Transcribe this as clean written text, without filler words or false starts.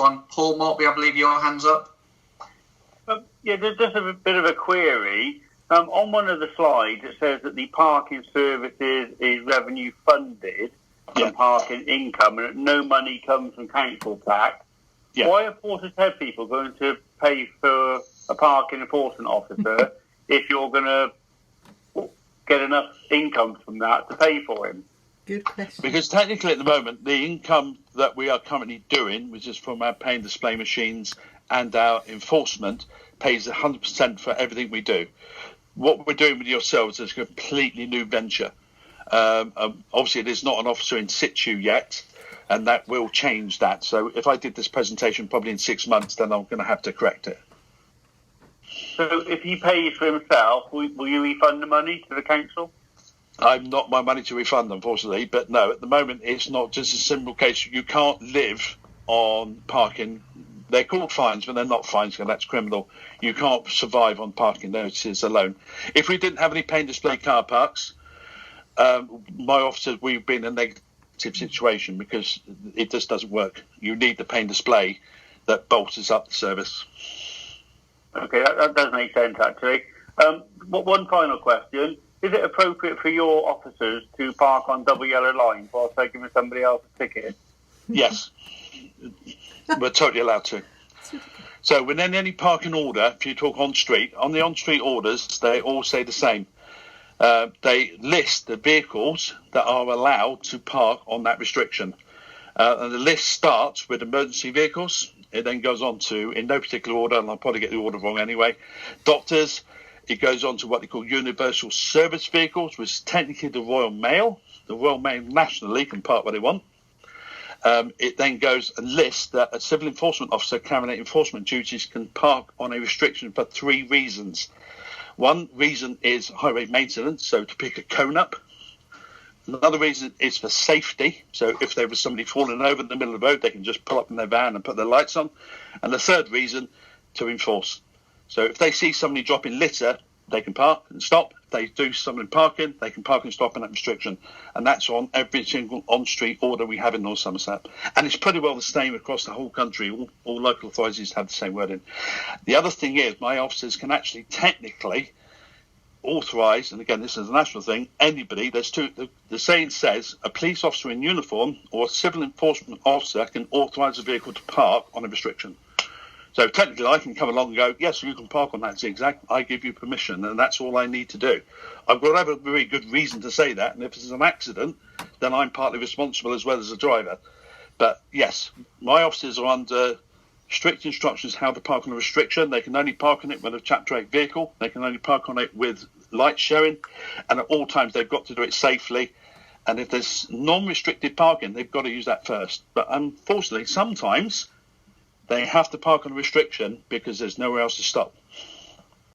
one. Paul Maltby, I believe your hand's up. Yeah, there's just a bit of a query. On one of the slides, it says that the parking services is revenue funded from parking income, and that no money comes from council tax. Yeah. Why are Portishead people going to pay for a parking enforcement officer if you're going to get enough income from that to pay for him? Good question. Because technically at the moment, the income that we are currently doing, which is from our pay and display machines and our enforcement, pays 100% for everything we do. What we're doing with yourselves is a completely new venture. Obviously, there's not an officer in situ yet, and that will change that. So if I did this presentation probably in 6 months, then I'm going to have to correct it. So if he pays for himself, will you refund the money to the council? I'm not my money to refund, unfortunately, but no, at the moment it's not just a simple case. You can't live on parking. They're called fines, but they're not fines, because that's criminal. You can't survive on parking notices alone. If we didn't have any pay and display car parks, my officers, we've been in a negative situation because it just doesn't work. You need the pay and display that bolsters up the service. Okay, that does make sense, actually. One final question. Is it appropriate for your officers to park on double yellow lines whilst they're giving somebody else a ticket? Yes. We're totally allowed to. So within any parking order, if you talk on the on-street orders, they all say the same. They list the vehicles that are allowed to park on that restriction. And the list starts with emergency vehicles. It then goes on to, in no particular order, and I'll probably get the order wrong anyway, doctors. It goes on to what they call universal service vehicles, which is technically the Royal Mail. The Royal Mail nationally can park where they want. It then goes and lists that a civil enforcement officer carrying out enforcement duties can park on a restriction for 3 reasons. One reason is highway maintenance, so to pick a cone up. Another reason is for safety, so if there was somebody falling over in the middle of the road, they can just pull up in their van and put their lights on. And the third reason, to enforce. So if they see somebody dropping litter, they can park and stop. If they do something parking, they can park and stop in that restriction. And that's on every single on-street order we have in North Somerset. And it's pretty well the same across the whole country. All local authorities have the same wording. The other thing is my officers can actually technically authorise, and again, this is a national thing, anybody, the saying says a police officer in uniform or a civil enforcement officer can authorise a vehicle to park on a restriction. So technically I can come along and go, yes, you can park on that zigzag, I give you permission, and that's all I need to do. I've got to have a very good reason to say that, and if there's an accident, then I'm partly responsible as well as the driver. But yes, my officers are under strict instructions how to park on a restriction. They can only park on it with a Chapter 8 vehicle. They can only park on it with light showing. And at all times, they've got to do it safely. And if there's non-restricted parking, they've got to use that first. But unfortunately, sometimes they have to park on a restriction because there's nowhere else to stop.